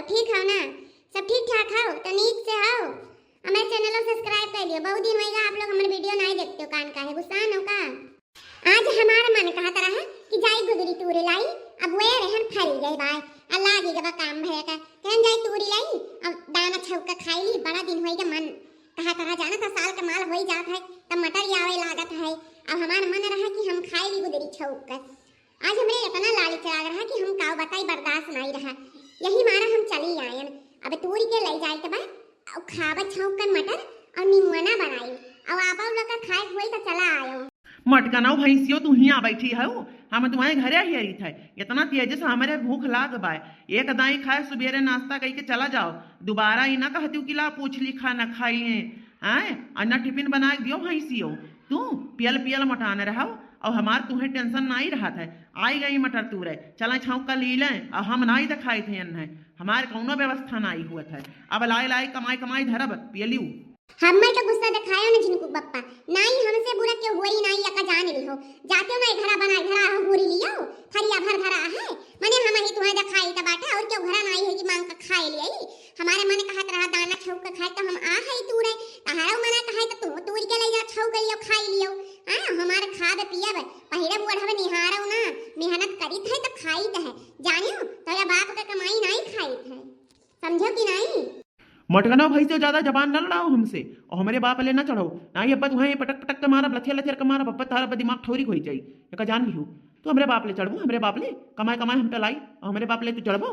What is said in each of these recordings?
ठीक हो ना? सब ठीक ठाक हो तो नीक से हो। हमारे चैनल को सब्सक्राइब कर लियो। बहुत दिन होएगा आप लोग हमारे वीडियो नहीं देखते हो, कान का है गुस्सा हो का? आज हमारा मन कहा तरह है कि जाई गुदरी तूरे लाई। अब वे रहन फरी गई भाई अल्लाह की जब काम भय का कहन जाई तूरी लाई। अब दाना छौका खाई ली, बड़ा दिन होएगा मन कहा तरह जाना था साल का माल हो जात है तब मटर आवे लागत है। अब हमारा मन रहा कि हम खाई ली गुदरी छौक। आज हमें इतना लालच आ रहा कि हम काव बताई बर्दाश्त नहीं रहा, यही मारा हम चली आयन। अब तूरी के ले जाए के बाद और खावा छौक कर मटर और नीमुआना बनाई और आप लोग का खाए हुए तो चला आयो। मटकनौ भैंसियो तू हिया बैठी है हम तुम्हारे घरे ही रही थे। इतना तेज से हमारे भूख लाग बाय, एक दाई खाए सुबेरे नाश्ता कह के चला जाओ, दोबारा ही ना कहती कि ला पूछ ली खा न खाई है अन्ना टिफिन बना के दियो भैंसियो। तू पियल पियल मटाने रहो और हमार तुम्हें टेंशन नहीं रहा था। आई गई मटर तूरे चला छौक का ली लें और हम नहीं दिखाई थे अन्न हमारे कौनो व्यवस्था नहीं हुआ था। अब लाई लाई कमाई कमाई धरब पियलियो। हमें तो गुस्सा दिखायो ना जिनको बप्पा नहीं हमसे बुरा क्यों हुई नहीं या का जान ली हो जाते हो ना घरा बना घरा पूरी लियो फरिया भर भरा है माने हम ही तुम्हें दिखाई त बाटा और क्यों घरा नहीं है कि मांग का खाए लिए हमारे मन कहत रहा दाना छौक का खाए तो हम आ है तूरे तहारा मना कहे तो तू तूर के ले जा छौक लियो खाई लियो। हां हमारे खाद पियब पहिरे बुढ़ा निहारो ना मेहनत करी थे तो खाई है जानियो तोरा बाप का कमाई नहीं खाई थे, समझो कि नहीं? मटकनौ भैंसियो ज्यादा जबान न लड़ाओ हमसे और हमारे बाप ले ना चढ़ो ना ये अब्बा तुम्हें पटक पटक के मारा लथिया लथिया के मारा बप्पा तारा दिमाग थोड़ी हो जाई का जान भी हो। तो हमारे बाप ले चढ़बो, हमारे बाप ले कमाए कमाए हम पे लाई और हमारे बाप ले तू चढ़बो।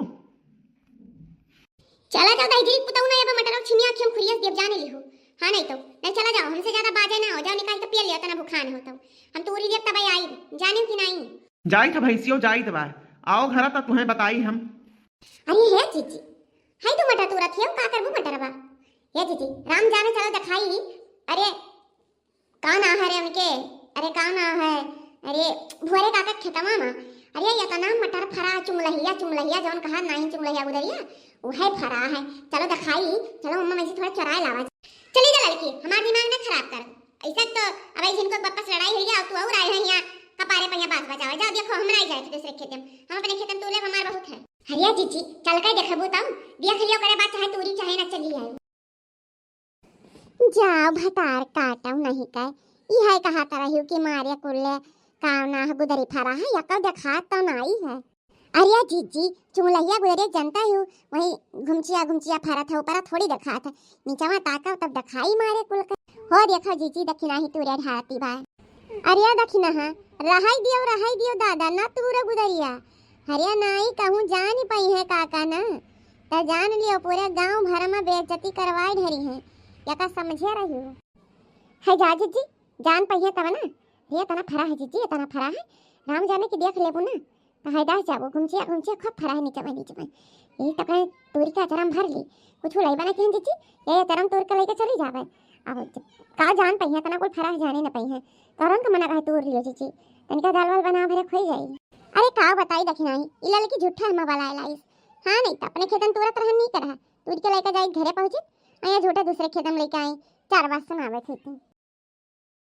चला जाओ दाई जी पुताऊ ना ये मटर छिमिया खिम खुरियस देव जाने ली हो। हां नहीं तो नहीं चला जाओ हमसे ज्यादा बाजे ना हो जाओ निकाल के पिए लियो तना भूखान हो तो हम तूरी देव तब आई जाने कि नहीं? जाई था भैंसियो जाई तबा आओ घर तक तुम्हें बताई हम। अरे है जीजी हाय तो मटर तू रखियो का करबो मटर बा ये जीजी राम जाने चलो दिखाई। अरे कौन आ है रे उनके? अरे कौन आ है? अरे भोरे काका खेतमा में अरे ये का नाम मटर फरा चुंगलहिया जौन कहा नहीं चुंगलहिया उधरिया वो है फरा है। चलो दिखाई चलो मम्मा मैं थोड़ा चराए लावा चली जा लड़की हमारा दिमाग ना खराब कर ऐसा तो अब जिनको वापस लड़ाई हो गया तू और आए हैं यहाँ कपारे पे बात बचाओ जाओ देखो हम नहीं जाए दूसरे खेत में हम अपने खेत में तूले हमारे बहुत है। हरिया जीजी चल के देखबो तब देख लियो करे बात चाहे तूरी चाहे ना चली आई जाओ भतार काटऊ नहीं कह ई है कहा तरह कि मारे कुल्ले कावना गुदरी फरा है या कब देखा तो नहीं है। अरे जीजी चुंगलहिया गुदरी जनता हूँ वही घुमचिया फरा था ऊपर थोड़ी देखा था नीचे में ताका तब दिखाई मारे कुल हो देखा जीजी दखिना ही तूरे ढाती बा। अरे दखिना हां रहाई दियो दादा ना तूरे गुदरिया हरिया नहीं कहूँ जान ही पाई है काका ना तो जान लियो पूरे गांव भर में बेइज्जती करवाई ढरी है या का समझे रही हो है जा जीजी जान पाइए तब ना ये तना फरा है जीजी ये तना फरा है राम जाने की देख लेबो ना तो हैदास जाबो घुमचिया खूब फरा है नीचे में यही तक तूरी का तरम भर ली कुछ लई बना के जीजी ये तरम तोड़ के लेके चली जावे। अब का जान पाइए तना कोई फरा जाने न पाई है करन का मना कहे तोड़ लियो जीजी तनिका दाल वाल बना भरे खोई जाई। अरे का बताई दखिना ही इला लकी झूठा हम वाला लाइस हां नहीं तो अपने खेतन तुरंत रहन नहीं करा तूरी के लेके जाई घरे पहुंची आया झूठा दूसरे खेतन लेके आई 4 बार सुनावे थे।